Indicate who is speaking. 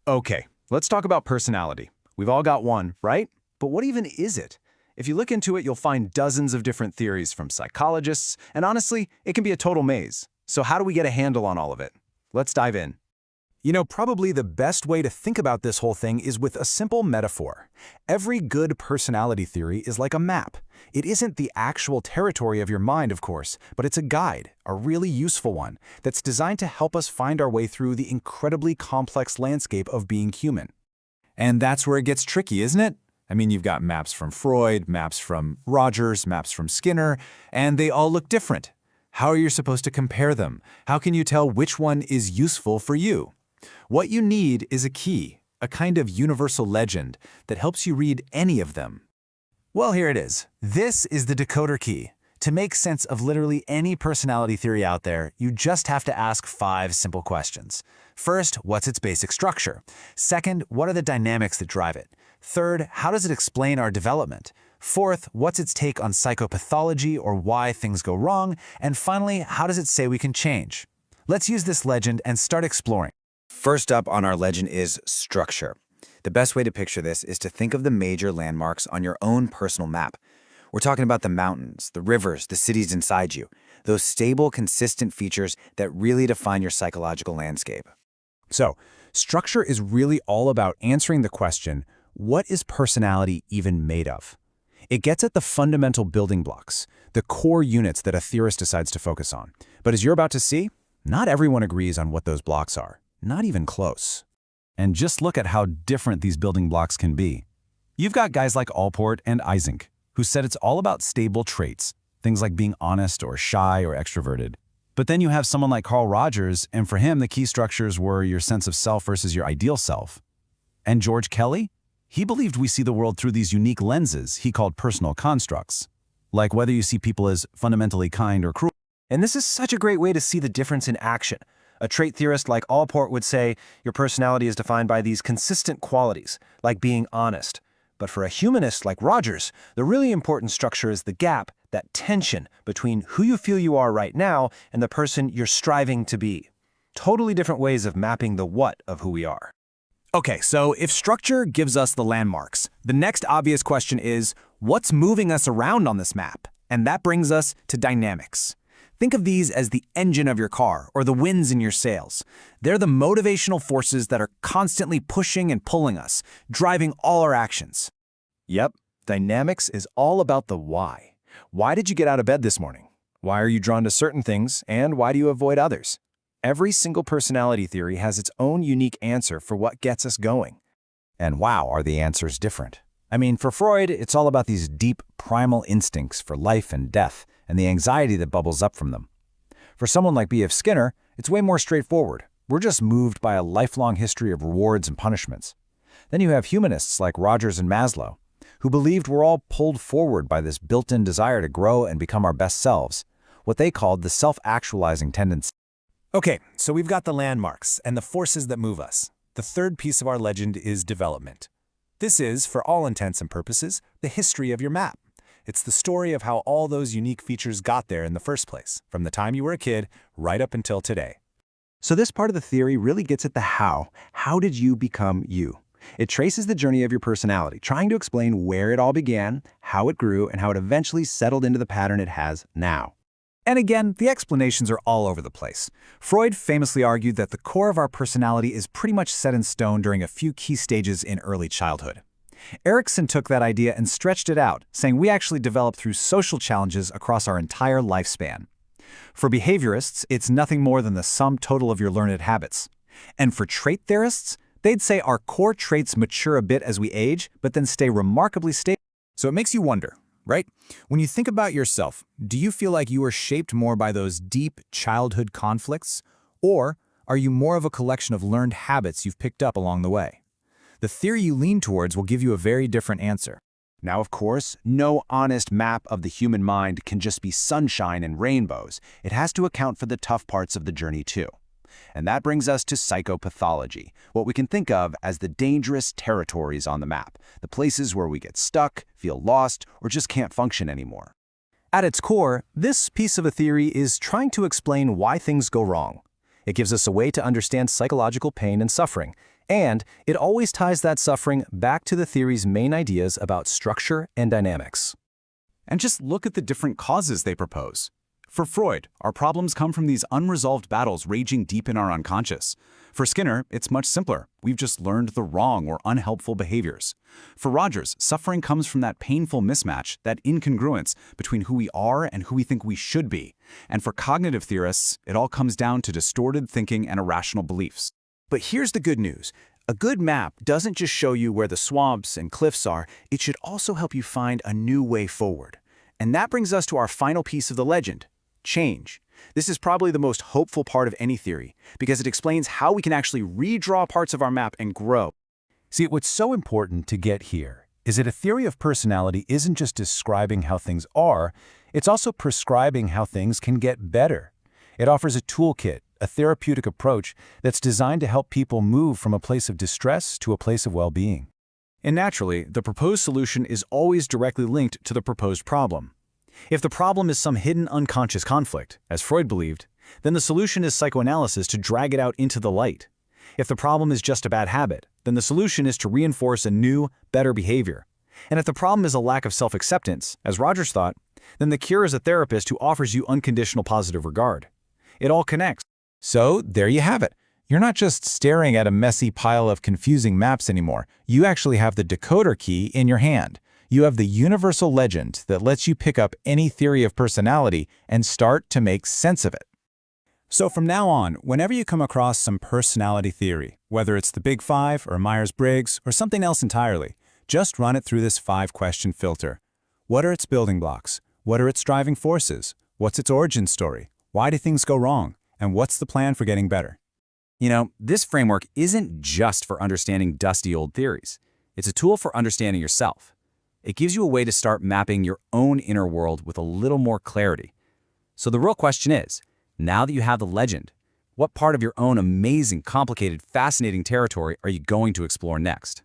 Speaker 1: Okay, let's talk about personality. We've all got one, right? But what even is it? If you look into it, you'll find dozens of different theories from psychologists, and honestly, it can be a total maze. So how do we get a handle on all of it? Let's dive in. Probably the best way to think about this whole thing is with a simple metaphor. Every good personality theory is like a map. It isn't the actual territory of your mind, of course, but it's a guide, a really useful one, that's designed to help us find our way through the incredibly complex landscape of being human. And that's where it gets tricky, isn't it? I mean, you've got maps from Freud, maps from Rogers, maps from Skinner, and they all look different. How are you supposed to compare them? How can you tell which one is useful for you? What you need is a key, a kind of universal legend that helps you read any of them. Well, here it is. This is the decoder key. To make sense of literally any personality theory out there, you just have to ask 5 simple questions. First, what's its basic structure? Second, what are the dynamics that drive it? Third, how does it explain our development? Fourth, what's its take on psychopathology or why things go wrong? And finally, how does it say we can change? Let's use this legend and start exploring.
Speaker 2: First up on our legend is structure. The best way to picture this is to think of the major landmarks on your own personal map. We're talking about the mountains, the rivers, the cities inside you, those stable, consistent features that really define your psychological landscape.
Speaker 1: So, structure is really all about answering the question, what is personality even made of? It gets at the fundamental building blocks, the core units that a theorist decides to focus on. But as you're about to see, not everyone agrees on what those blocks are. Not even close. And just look at how different these building blocks can be. You've got guys like Allport and Eysenck, who said it's all about stable traits, things like being honest or shy or extroverted. But then you have someone like Carl Rogers, and for him the key structures were your sense of self versus your ideal self. And George Kelly? He believed we see the world through these unique lenses he called personal constructs, like whether you see people as fundamentally kind or cruel.
Speaker 3: And this is such a great way to see the difference in action. A trait theorist like Allport would say your personality is defined by these consistent qualities, like being honest. But for a humanist like Rogers, the really important structure is the gap, that tension between who you feel you are right now and the person you're striving to be. Totally different ways of mapping the what of who we are.
Speaker 1: Okay, so if structure gives us the landmarks, the next obvious question is, what's moving us around on this map? And that brings us to dynamics. Think of these as the engine of your car or the winds in your sails. They're the motivational forces that are constantly pushing and pulling us, driving all our actions.
Speaker 3: Yep, dynamics is all about the why. Why did you get out of bed this morning? Why are you drawn to certain things, and why do you avoid others? Every single personality theory has its own unique answer for what gets us going.
Speaker 1: And wow, are the answers different. I mean, for Freud, it's all about these deep, primal instincts for life and death, and the anxiety that bubbles up from them. For someone like B.F. Skinner, it's way more straightforward. We're just moved by a lifelong history of rewards and punishments. Then you have humanists like Rogers and Maslow, who believed we're all pulled forward by this built-in desire to grow and become our best selves, what they called the self-actualizing tendency.
Speaker 3: Okay, so we've got the landmarks and the forces that move us. The third piece of our legend is development. This is, for all intents and purposes, the history of your map. It's the story of how all those unique features got there in the first place, from the time you were a kid right up until today.
Speaker 1: So this part of the theory really gets at the how. How did you become you? It traces the journey of your personality, trying to explain where it all began, how it grew, and how it eventually settled into the pattern it has now. And again, the explanations are all over the place. Freud famously argued that the core of our personality is pretty much set in stone during a few key stages in early childhood. Erikson took that idea and stretched it out, saying we actually develop through social challenges across our entire lifespan. For behaviorists, it's nothing more than the sum total of your learned habits. And for trait theorists, they'd say our core traits mature a bit as we age, but then stay remarkably stable.
Speaker 4: So it makes you wonder, right? When you think about yourself, do you feel like you were shaped more by those deep childhood conflicts? Or are you more of a collection of learned habits you've picked up along the way? The theory you lean towards will give you a very different answer.
Speaker 1: Now, of course, no honest map of the human mind can just be sunshine and rainbows. It has to account for the tough parts of the journey too. And that brings us to psychopathology, what we can think of as the dangerous territories on the map, the places where we get stuck, feel lost, or just can't function anymore.
Speaker 3: At its core, this piece of a theory is trying to explain why things go wrong. It gives us a way to understand psychological pain and suffering, And it always ties that suffering back to the theory's main ideas about structure and dynamics.
Speaker 1: And just look at the different causes they propose. For Freud, our problems come from these unresolved battles raging deep in our unconscious. For Skinner, it's much simpler. We've just learned the wrong or unhelpful behaviors. For Rogers, suffering comes from that painful mismatch, that incongruence between who we are and who we think we should be. And for cognitive theorists, it all comes down to distorted thinking and irrational beliefs.
Speaker 5: But here's the good news. A good map doesn't just show you where the swamps and cliffs are, it should also help you find a new way forward. And that brings us to our final piece of the legend: change. This is probably the most hopeful part of any theory, because it explains how we can actually redraw parts of our map and grow.
Speaker 3: See, what's so important to get here is that a theory of personality isn't just describing how things are, it's also prescribing how things can get better. It offers a toolkit, a therapeutic approach that's designed to help people move from a place of distress to a place of well-being.
Speaker 1: And naturally, the proposed solution is always directly linked to the proposed problem. If the problem is some hidden unconscious conflict, as Freud believed, then the solution is psychoanalysis to drag it out into the light. If the problem is just a bad habit, then the solution is to reinforce a new, better behavior. And if the problem is a lack of self-acceptance, as Rogers thought, then the cure is a therapist who offers you unconditional positive regard. It all connects.
Speaker 4: So there you have it. You're not just staring at a messy pile of confusing maps anymore. You actually have the decoder key in your hand. You have the universal legend that lets you pick up any theory of personality and start to make sense of it. So from now on, whenever you come across some personality theory, whether it's the Big Five or Myers-Briggs or something else entirely, just run it through this 5-question filter. What are its building blocks? What are its driving forces? What's its origin story? Why do things go wrong? And what's the plan for getting better?
Speaker 2: You know, this framework isn't just for understanding dusty old theories. It's a tool for understanding yourself. It gives you a way to start mapping your own inner world with a little more clarity. So the real question is, now that you have the legend, what part of your own amazing, complicated, fascinating territory are you going to explore next?